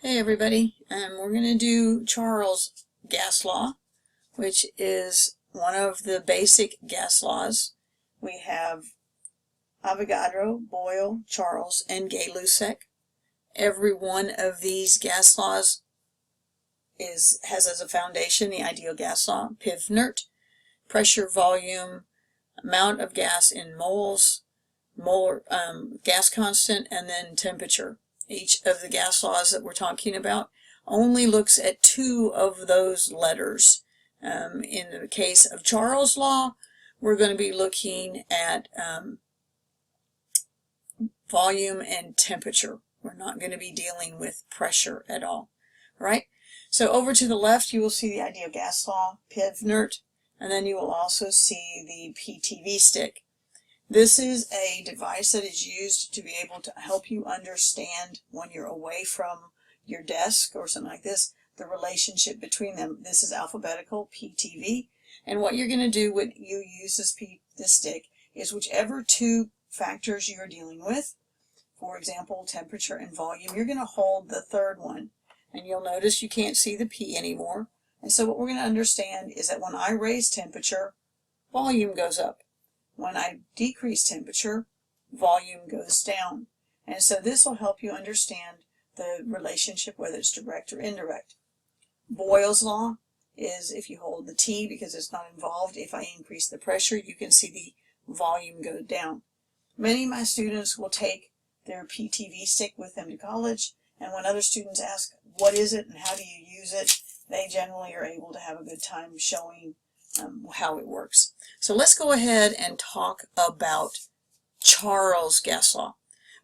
Hey everybody, we're going to do Charles' gas law, which is one of the basic gas laws. We have Avogadro, Boyle, Charles, and Gay-Lussac. Every one of these gas laws has as a foundation the ideal gas law, Pivnert, pressure, volume, amount of gas in moles, molar gas constant, and then temperature. Each of the gas laws that we're talking about only looks at two of those letters. In the case of Charles' law, we're going to be looking at volume and temperature. We're not going to be dealing with pressure at all. Right? So over to the left, you will see the ideal gas law, Pivnert, and then you will also see the PTV stick. This is a device that is used to be able to help you understand when you're away from your desk or something like this, the relationship between them. This is alphabetical, PTV, and what you're going to do when you use this stick is whichever two factors you're dealing with, for example, temperature and volume, you're going to hold the third one, and you'll notice you can't see the P anymore. And so what we're going to understand is that when I raise temperature, volume goes up. When I decrease temperature, volume goes down. And so this will help you understand the relationship, whether it's direct or indirect. Boyle's law is if you hold the T, because it's not involved, if I increase the pressure, you can see the volume go down. Many of my students will take their PTV stick with them to college, and when other students ask, what is it and how do you use it, they generally are able to have a good time showing how it works. So let's go ahead and talk about Charles' gas law.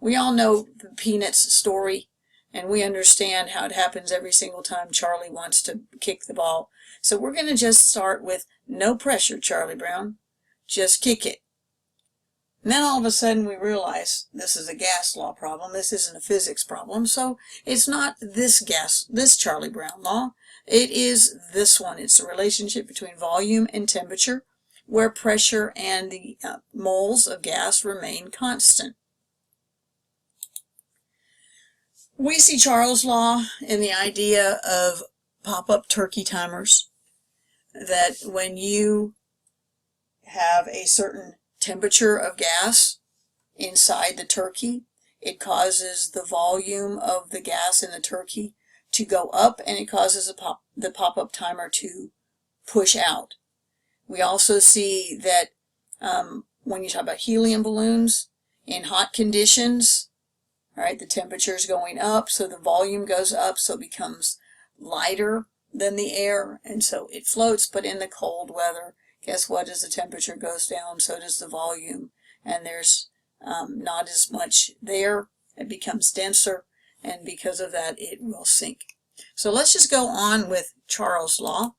We all know the Peanuts story, and we understand how it happens every single time Charlie wants to kick the ball. So we're going to just start with no pressure, Charlie Brown. Just kick it. And then all of a sudden we realize this is a gas law problem. This isn't a physics problem. So it's not this Charlie Brown law. It is this one. It's the relationship between volume and temperature, where pressure and the moles of gas remain constant. We see Charles' law in the idea of pop-up turkey timers, that when you have a certain temperature of gas inside the turkey, it causes the volume of the gas in the turkey to go up, and it causes the pop-up timer to push out. We also see that when you talk about helium balloons, in hot conditions, all right, the temperature is going up, so the volume goes up, so it becomes lighter than the air, and so it floats. But in the cold weather, guess what? As the temperature goes down, so does the volume, and there's not as much there. It becomes denser, and because of that, it will sink. So let's just go on with Charles' law.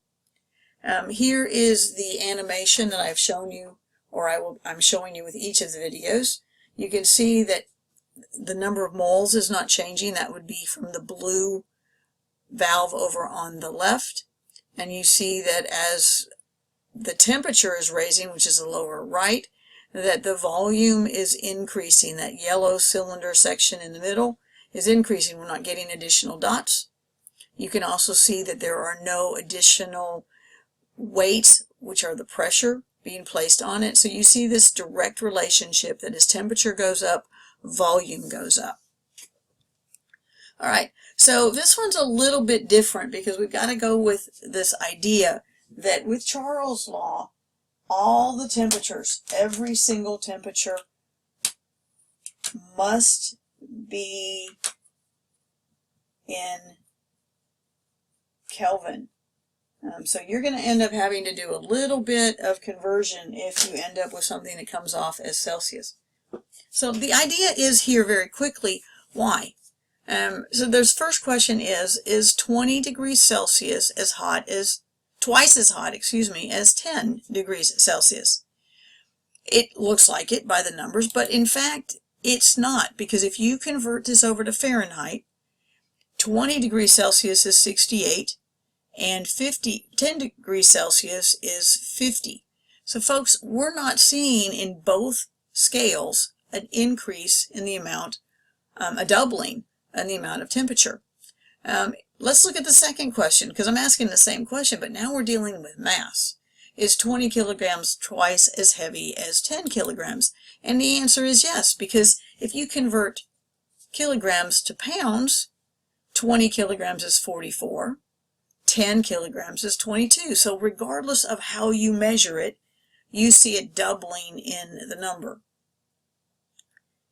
Here is the animation that I've shown you, or I'm showing you with each of the videos. You can see that the number of moles is not changing. That would be from the blue valve over on the left. And you see that as the temperature is raising, which is the lower right, that the volume is increasing. That yellow cylinder section in the middle is increasing. We're not getting additional dots. You can also see that there are no additional weights, which are the pressure, being placed on it. So you see this direct relationship that as temperature goes up, volume goes up. All right, so this one's a little bit different because we've got to go with this idea that with Charles' law, all the temperatures, every single temperature must be in Kelvin. So you're going to end up having to do a little bit of conversion if you end up with something that comes off as Celsius. So the idea is here very quickly, why? So there's first question is 20 degrees Celsius as hot as, twice as hot, as 10 degrees Celsius? It looks like it by the numbers, but in fact, it's not, because if you convert this over to Fahrenheit, 20 degrees Celsius is 68, and 10 degrees Celsius is 50. So folks, we're not seeing in both scales an increase in the amount, a doubling in the amount of temperature. Let's look at the second question, because I'm asking the same question, but now we're dealing with mass. Is 20 kilograms twice as heavy as 10 kilograms? And the answer is yes, because if you convert kilograms to pounds, 20 kilograms is 44, 10 kilograms is 22. So regardless of how you measure it, you see it doubling in the number.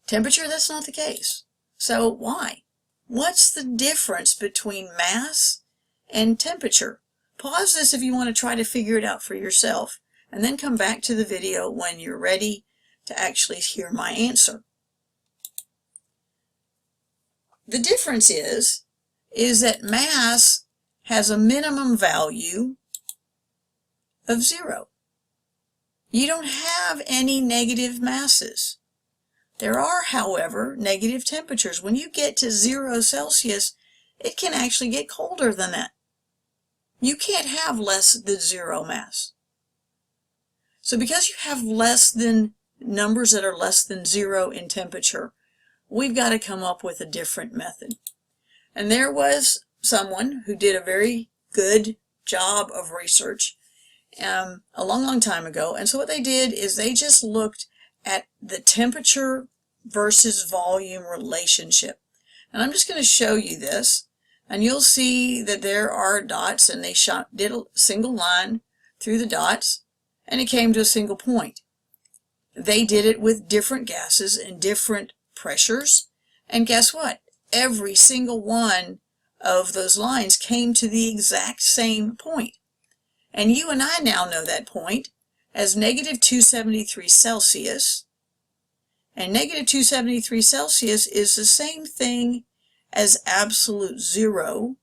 Temperature, that's not the case. So why? What's the difference between mass and temperature? Pause this if you want to try to figure it out for yourself, and then come back to the video when you're ready to actually hear my answer. The difference is that mass has a minimum value of 0. You don't have any negative masses. There are, however, negative temperatures. When you get to 0 Celsius, it can actually get colder than that. You can't have less than 0 mass. So because you have less than numbers that are less than 0 in temperature, we've got to come up with a different method. And there was someone who did a very good job of research a long time ago. And so what they did is they just looked at the temperature versus volume relationship. And I'm just going to show you this, and you'll see that there are dots, and they did a single line through the dots, and it came to a single point. They did it with different gases and different pressures, and guess what? Every single one of those lines came to the exact same point. And you and I now know that point as negative 273 Celsius. And negative 273 Celsius is the same thing as absolute 0.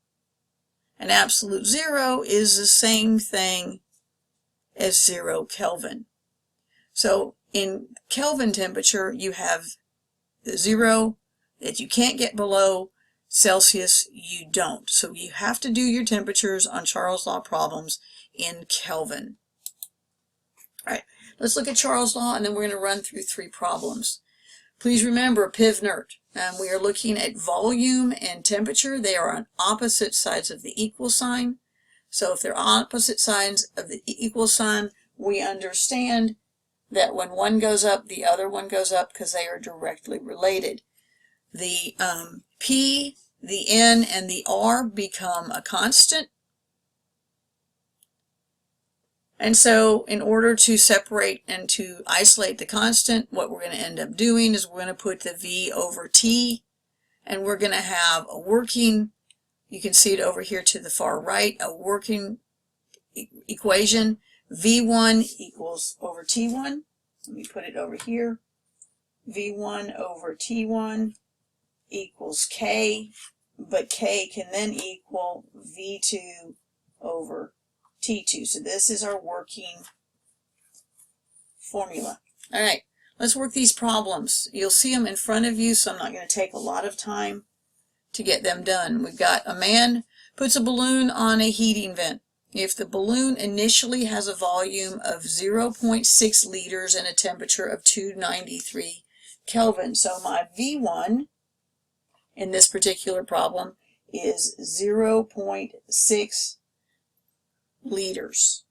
And absolute 0 is the same thing as 0 Kelvin. So in Kelvin temperature, you have the 0 that you can't get below. Celsius, you don't. So you have to do your temperatures on Charles' Law problems in Kelvin. All right, let's look at Charles' Law, and then we're going to run through 3 problems. Please remember PIV-NERT. We are looking at volume and temperature. They are on opposite sides of the equal sign. So if they're opposite sides of the equal sign, we understand that when one goes up, the other one goes up because they are directly related. The P, the N, and the R become a constant. And so in order to separate and to isolate the constant, what we're going to end up doing is we're going to put the V over T, and we're going to have a working, you can see it over here to the far right, a working equation. V1 equals over T1. Let me put it over here. V1 over T1 equals K, but K can then equal V2 over T2. So this is our working formula. All right, let's work these problems. You'll see them in front of you, so I'm not going to take a lot of time to get them done. We've got a man puts a balloon on a heating vent. If the balloon initially has a volume of 0.6 liters and a temperature of 293 Kelvin, so my V1 in this particular problem is 0.6 liters.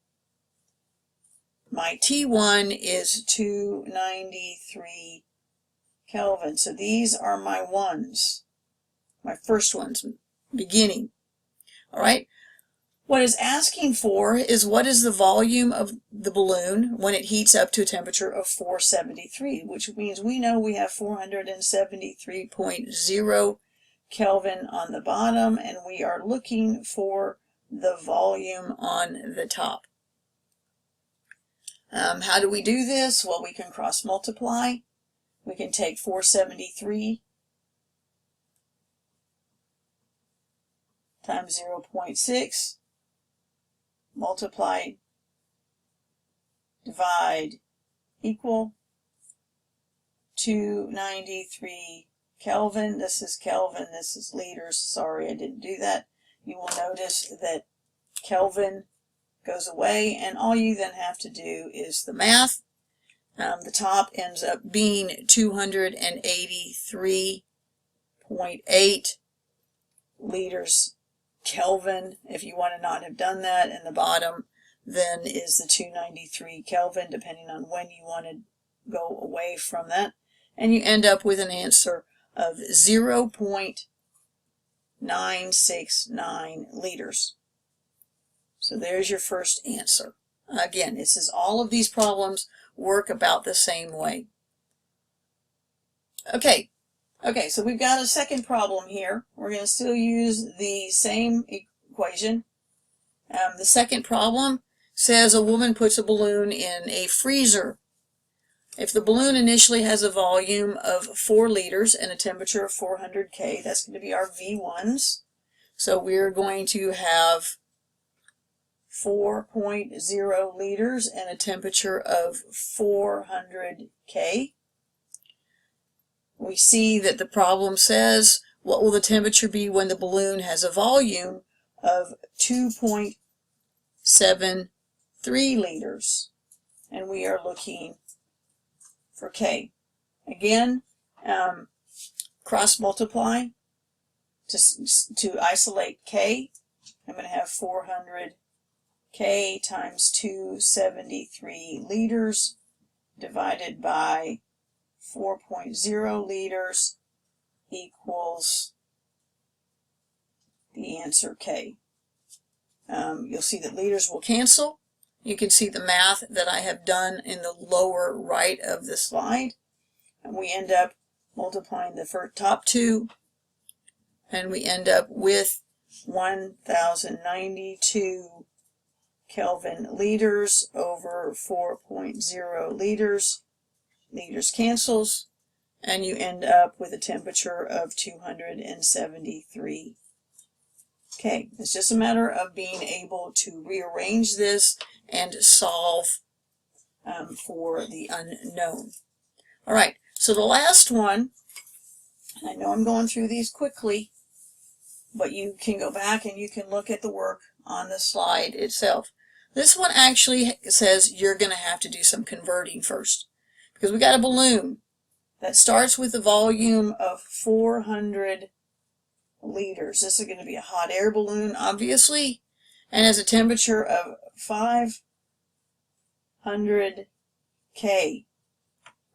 My T1 is 293 Kelvin. So these are my ones, my first ones, beginning. All right. What it's asking for is what is the volume of the balloon when it heats up to a temperature of 473, which means we know we have 473.0 Kelvin on the bottom, and we are looking for the volume on the top. How do we do this? Well, we can cross multiply. We can take 473 times 0.6, multiply, divide, equal 293 Kelvin. This is Kelvin, this is liters. Sorry, I didn't do that. You will notice that Kelvin goes away, and all you then have to do is the math. The top ends up being 283.8 liters Kelvin if you want to not have done that, and the bottom then is the 293 Kelvin, depending on when you want to go away from that. And you end up with an answer of 0.969 liters. So there's your first answer. Again, this is all of these problems work about the same way. Okay, so we've got a second problem here. We're going to still use the same equation. The second problem says a woman puts a balloon in a freezer. If the balloon initially has a volume of 4 liters and a temperature of 400 K, that's going to be our V1s. So we're going to have 4.0 liters and a temperature of 400 K. We see that the problem says, what will the temperature be when the balloon has a volume of 2.73 liters? And we are looking for K. Again, cross multiply to isolate K. I'm going to have 400 K times 273 liters divided by 4.0 liters equals the answer K. You'll see that liters will cancel. You can see the math that I have done in the lower right of the slide. And we end up multiplying the top two, and we end up with 1092 Kelvin liters over 4.0 liters. Liters cancels, and you end up with a temperature of 273 K. It's just a matter of being able to rearrange this and solve for the unknown. All right, so the last one, I know I'm going through these quickly, but you can go back and you can look at the work on the slide itself. This one actually says you're going to have to do some converting first, because we got a balloon that starts with a volume of 400 liters. This is going to be a hot air balloon, obviously, and has a temperature of 500 K.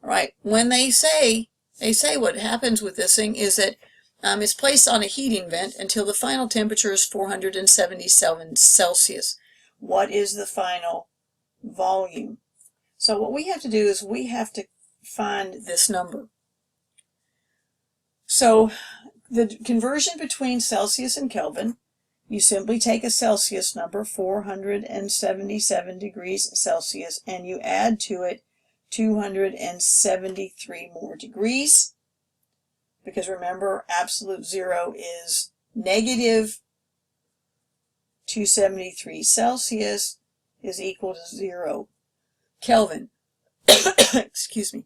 All right, when they say what happens with this thing is that it's placed on a heating vent until the final temperature is 477 Celsius. What is the final volume? So what we have to do is we have to find this number. So the conversion between Celsius and Kelvin, you simply take a Celsius number, 477 degrees Celsius, and you add to it 273 more degrees. Because remember, absolute zero is negative 273 Celsius is equal to 0 Kelvin. Excuse me.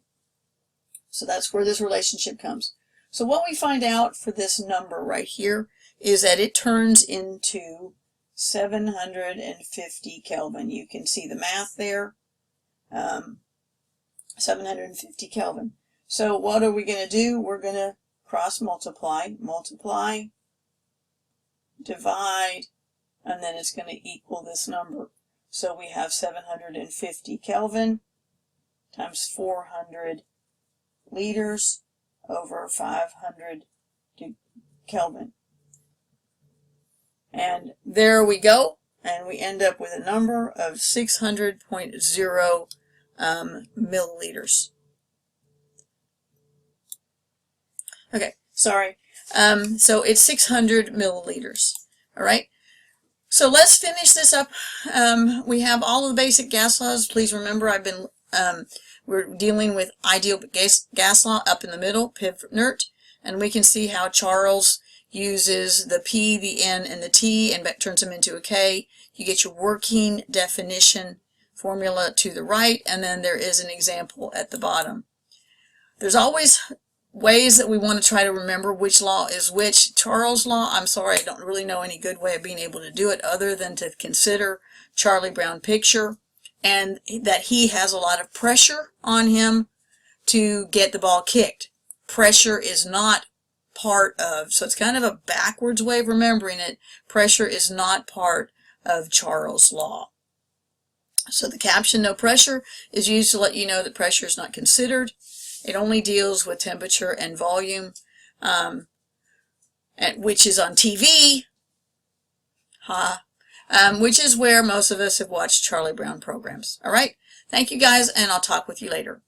So that's where this relationship comes. So what we find out for this number right here is that it turns into 750 Kelvin. You can see the math there. 750 Kelvin. So what are we going to do? We're going to cross multiply, divide, and then it's going to equal this number. So we have 750 Kelvin times 400 liters over 500 Kelvin. And there we go. And we end up with a number of 600.0 milliliters. Okay, sorry. So it's 600 milliliters. All right. So let's finish this up. We have all of the basic gas laws. Please remember, we're dealing with ideal gas law up in the middle, Pevnert, and we can see how Charles uses the P, the N, and the T and turns them into a K. You get your working definition formula to the right, and then there is an example at the bottom. There's always ways that we want to try to remember which law is which. Charles' law, I'm sorry, I don't really know any good way of being able to do it other than to consider Charlie Brown picture and that he has a lot of pressure on him to get the ball kicked. Pressure is not part of, so it's kind of a backwards way of remembering it. Pressure is not part of Charles' law. So the caption, no pressure, is used to let you know that pressure is not considered. It only deals with temperature and volume, which is on TV, which is where most of us have watched Charlie Brown programs. All right, thank you guys, and I'll talk with you later.